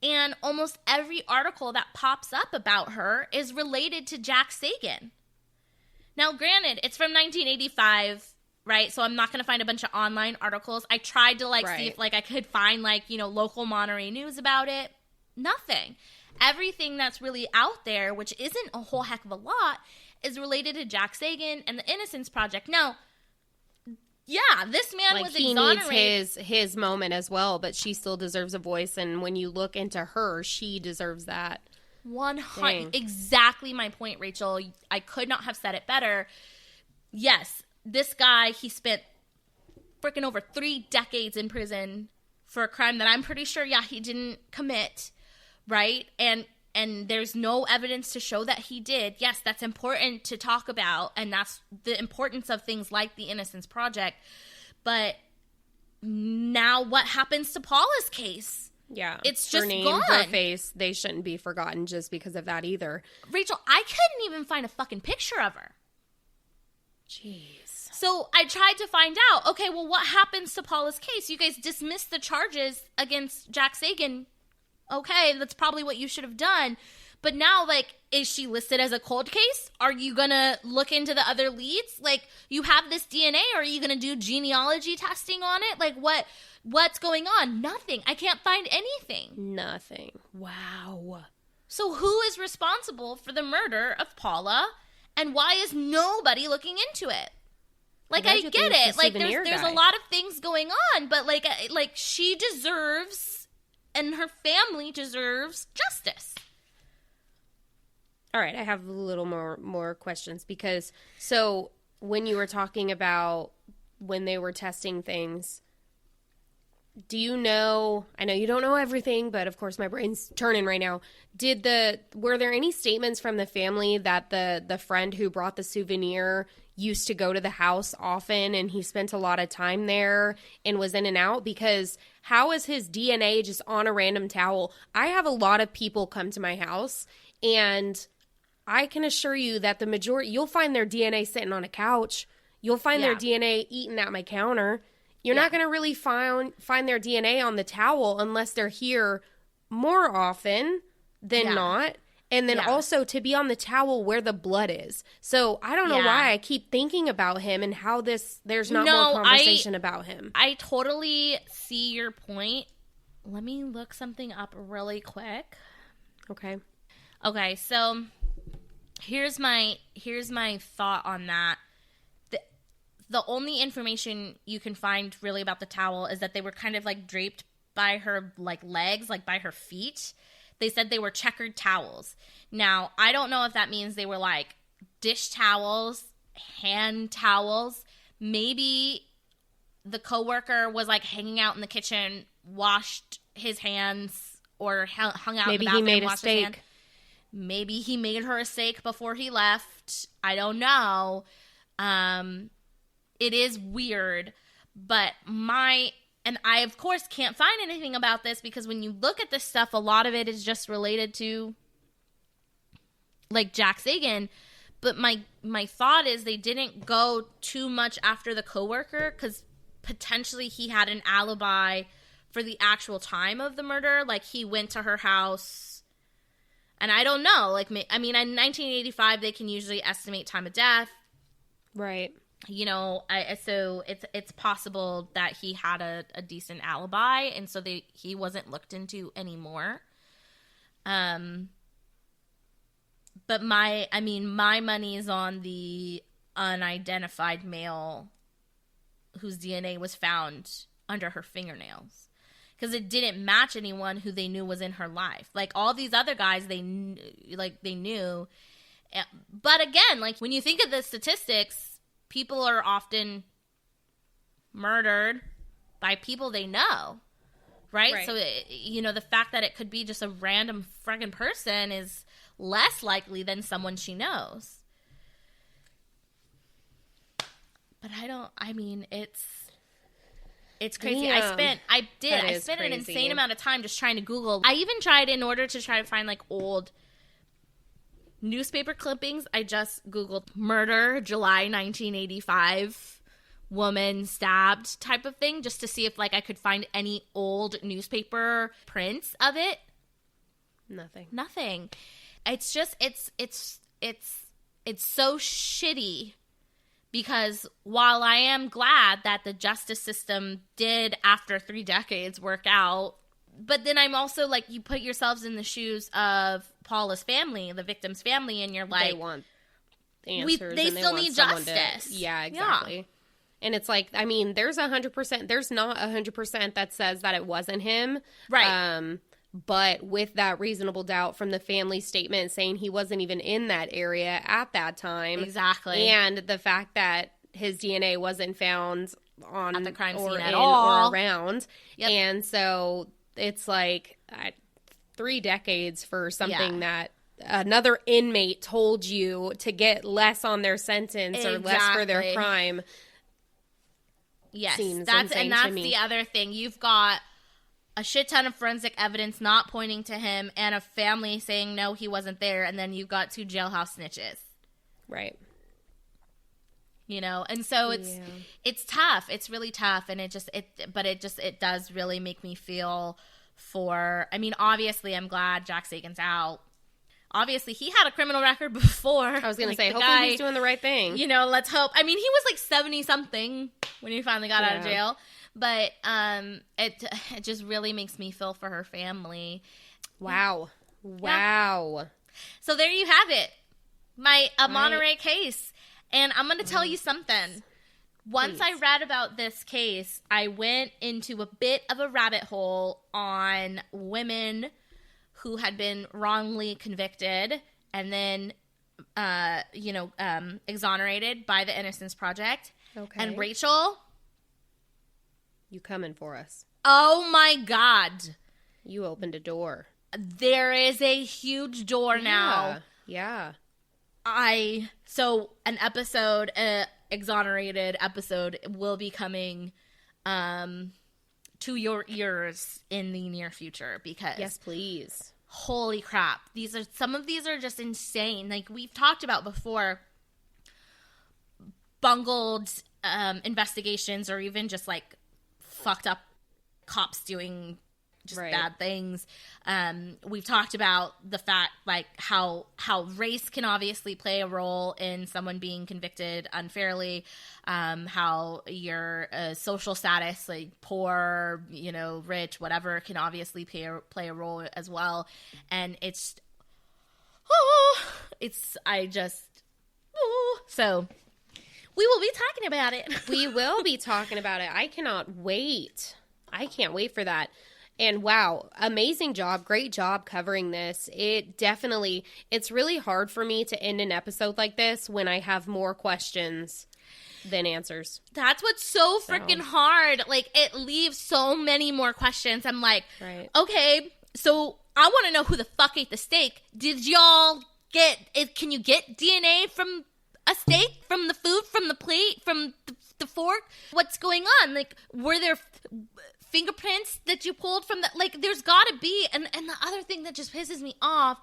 and almost every article that pops up about her is related to Jack Sagin. Now, granted, it's from 1985, right? So I'm not going to find a bunch of online articles. I tried to see if I could find local Monterey news about it. Nothing. Everything that's really out there, which isn't a whole heck of a lot, is related to Jack Sagin and the Innocence Project. Now, yeah, this man was exonerated. He needs his moment as well, but she still deserves a voice. And when you look into her, she deserves that. 100. Exactly my point, Rachel. I could not have said it better. Yes, this guy, he spent freaking over 3 decades in prison for a crime that I'm pretty sure, he didn't commit. Right? And there's no evidence to show that he did. Yes, that's important to talk about, and that's the importance of things like the Innocence Project. But now what happens to Paula's case? Yeah. It's just her name, gone. her face, they shouldn't be forgotten just because of that either. Rachel, I couldn't even find a fucking picture of her. Jeez. So I tried to find out, okay, well, what happens to Paula's case? You guys dismissed the charges against Jack Sagin. Okay, that's probably what you should have done. But now, is she listed as a cold case? Are you going to look into the other leads? You have this DNA. Are you going to do genealogy testing on it? What's going on? Nothing. I can't find anything. Nothing. Wow. So who is responsible for the murder of Paula? And why is nobody looking into it? I get it. There's a lot of things going on. But, she deserves... and her family deserves justice. All right, I have a little more questions because, so when you were talking about when they were testing things, do you know, I know you don't know everything, but of course my brain's turning right now. Were there any statements from the family that the friend who brought the souvenir used to go to the house often and he spent a lot of time there and was in and out? Because how is his DNA just on a random towel? I have a lot of people come to my house, and I can assure you that the majority, you'll find their DNA sitting on a couch. You'll find their DNA eating at my counter. You're not going to really find their DNA on the towel unless they're here more often than not. And then also to be on the towel where the blood is. So I don't know why I keep thinking about him and how there's not more conversation about him. I totally see your point. Let me look something up really quick. Okay. Okay, so here's my thought on that. The only information you can find really about the towel is that they were kind of draped by her legs, by her feet. They said they were checkered towels. Now, I don't know if that means they were dish towels, hand towels. Maybe the coworker was hanging out in the kitchen, washed his hands, or hung out in the bathroom and washed his hands. Maybe he made her a steak before he left. I don't know. It is weird, but and I, of course, can't find anything about this because when you look at this stuff, a lot of it is just related to, Jack Sagin. But my thought is they didn't go too much after the coworker because potentially he had an alibi for the actual time of the murder. He went to her house. And I don't know. In 1985, they can usually estimate time of death. Right. So it's possible that he had a decent alibi, and so he wasn't looked into anymore. But my money is on the unidentified male whose DNA was found under her fingernails. because it didn't match anyone who they knew was in her life. Like, all these other guys, they knew. But again, like, when you think of the statistics, people are often murdered by people they know, right? So, the fact that it could be just a random friggin' person is less likely than someone she knows. But it's crazy. Damn. I spent an insane amount of time just trying to Google. I even tried, in order to try to find like old newspaper clippings, I just Googled murder July 1985, woman stabbed type of thing, just to see if like I could find any old newspaper prints of it. Nothing. It's just it's so shitty. Because while I am glad that the justice system did, after 3 decades, work out, but then I'm also like, you put yourselves in the shoes of Paula's family, the victim's family, and you're like, they want answers. They still need justice. Yeah, exactly. Yeah. And it's like, I mean, there's not 100% that says that it wasn't him. Right. But with that reasonable doubt from the family statement saying he wasn't even in that area at that time. Exactly. And the fact that his DNA wasn't found at the crime scene at all. Or around. Yep. And so it's like 3 decades for something that another inmate told you to get less on their sentence or less for their crime. Yes. Seems that's me. the other thing. You've got a shit ton of forensic evidence not pointing to him, and a family saying no, he wasn't there, and then you've got 2 jailhouse snitches. Right. And so it's tough. It's really tough, and it does really make me feel for, I mean, obviously I'm glad Jack Sagan's out. Obviously, he had a criminal record before. I was going to say, hopefully he's doing the right thing. Let's hope. I mean, he was like 70-something when he finally got out of jail. But it just really makes me feel for her family. Wow. Yeah. So there you have it. My Monterey case. And I'm going to tell you something. Once I read about this case, I went into a bit of a rabbit hole on women who had been wrongly convicted and then, exonerated by the Innocence Project. Okay. And Rachel, you coming for us. Oh my God. You opened a door. There is a huge door now. Yeah. So an episode, exonerated episode, will be coming to your ears in the near future, because yes, please. Holy crap. Some of these are just insane. Like we've talked about before, bungled investigations, or even just like fucked up cops doing just bad things. We've talked about the fact, like, how race can obviously play a role in someone being convicted unfairly, how your social status, like poor, rich, whatever, can obviously play a role as well. And so we will be talking about it. We will be talking about it. I cannot wait. I can't wait for that. And wow, amazing job. Great job covering this. It's really hard for me to end an episode like this when I have more questions than answers. That's what's so freaking hard. Like, it leaves so many more questions. I'm like, okay, so I want to know who the fuck ate the steak. Did y'all can you get DNA from a steak, from the food, from the plate, from the fork? What's going on? Like, were there fingerprints that you pulled from that? Like, there's gotta be. And the other thing that just pisses me off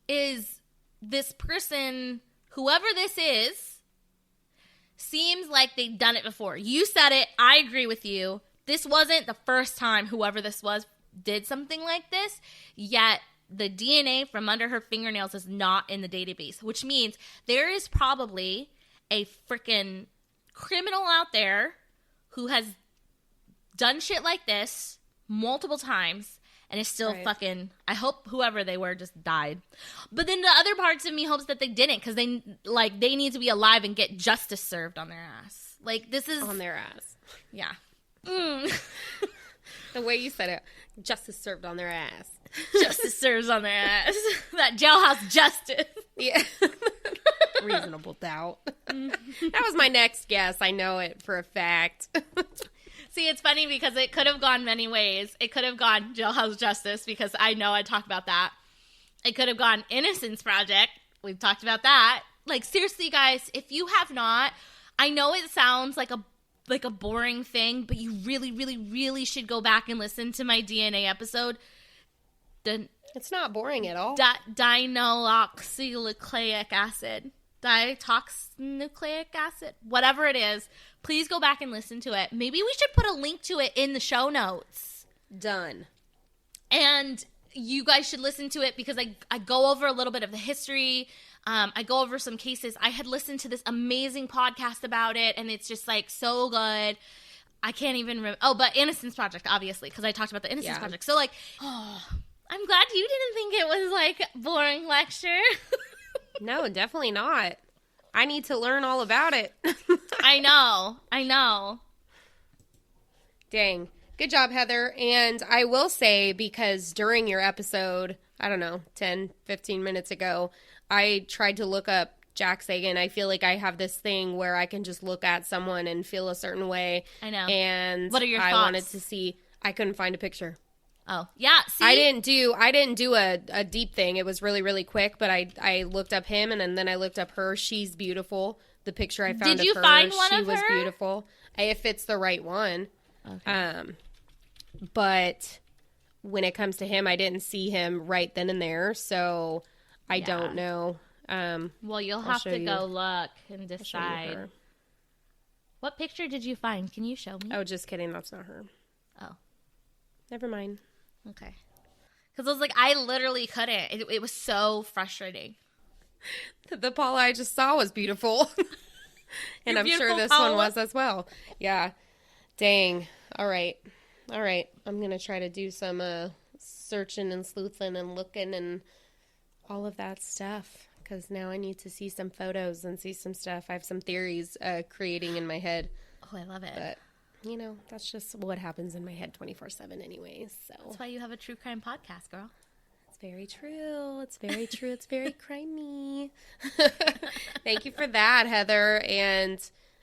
is this person, whoever this is, seems like they've done it before. You said it. I agree with you. This wasn't the first time whoever this was did something like this, yet the DNA from under her fingernails is not in the database, which means there is probably a freaking criminal out there who has done shit like this multiple times and is still fucking, I hope whoever they were just died. But then the other parts of me hopes that they didn't, because they need to be alive and get justice served on their ass. Like, this is... On their ass. Yeah. The way you said it, justice served on their ass. Justice serves on their ass. That jailhouse justice. Yeah. Reasonable doubt. That was my next guess. I know it for a fact. See, it's funny because it could have gone many ways. It could have gone jailhouse justice because I know I talked about that. It could have gone Innocence Project. We've talked about that. Like, seriously, guys, if you have not, I know it sounds like a boring thing, but you really, really, really should go back and listen to my DNA episode. It's not boring at all. Dinoxynucleic acid. Ditoxnucleic acid. Whatever it is. Please go back and listen to it. Maybe we should put a link to it in the show notes. Done. And you guys should listen to it because I go over a little bit of the history. I go over some cases. I had listened to this amazing podcast about it, and it's just, like, so good. I can't even remember. Oh, but Innocence Project, obviously, because I talked about the Innocence Project. So, like, I'm glad you didn't think it was, like, boring lecture. No, definitely not. I need to learn all about it. I know. Dang. Good job, Heather. And I will say, because during your episode, I don't know, 10, 15 minutes ago, I tried to look up Jack Sagin. I feel like I have this thing where I can just look at someone and feel a certain way. I know. And what are your thoughts? I wanted to see. I couldn't find a picture. Oh, yeah. See? I didn't do a deep thing. It was really, really quick, but I looked up him and then I looked up her. She's beautiful. The picture I found Did you of her, find one she of was her? beautiful. If it's the right one. Okay. But when it comes to him, I didn't see him right then and there, so I don't know. Well, you'll have to go look and decide. What picture did you find? Can you show me? Oh, just kidding. That's not her. Oh. Never mind. Okay. Because I was like, I literally couldn't. It was so frustrating. The Paula I just saw was beautiful. And I'm sure this one was as well. Yeah. Dang. All right. I'm going to try to do some searching and sleuthing and looking and all of that stuff. Because now I need to see some photos and see some stuff. I have some theories creating in my head. Oh, I love it. But, that's just what happens in my head 24/7 anyways. So that's why you have a true crime podcast, girl. It's very true. It's very true. It's very crimey. Thank you for that, Heather. And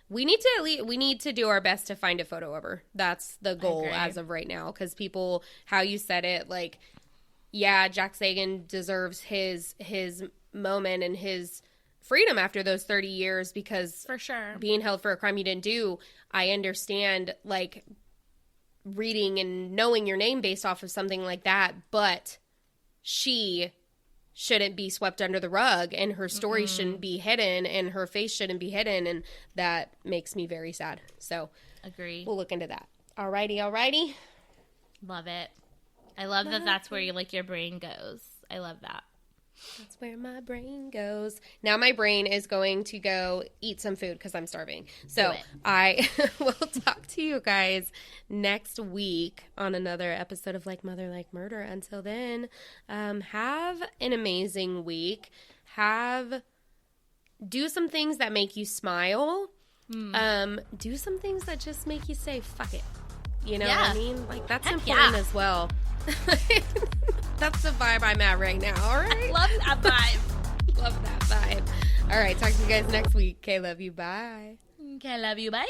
we need to do our best to find a photo of her. That's the goal as of right now. Because people, how you said it, like, yeah, Jack Sagin deserves his moment and his freedom after those 30 years because for sure being held for a crime you didn't do. I understand, like, reading and knowing your name based off of something like that, but she shouldn't be swept under the rug and her story shouldn't be hidden and her face shouldn't be hidden, and that makes me very sad. So agree. We'll look into that. Alrighty. Love it. I love that that's where your brain goes. I love that. That's where my brain goes. Now my brain is going to go eat some food because I'm starving. So I will talk to you guys next week on another episode of Like Mother, Like Murder. Until then, have an amazing week. Do some things that make you smile. Do some things that just make you say, fuck it. You know what I mean? Like, that's important as well. That's the vibe I'm at right now, all right? Love that vibe. Love that vibe. All right, talk to you guys next week. Okay, love you. Bye. Okay, love you. Bye.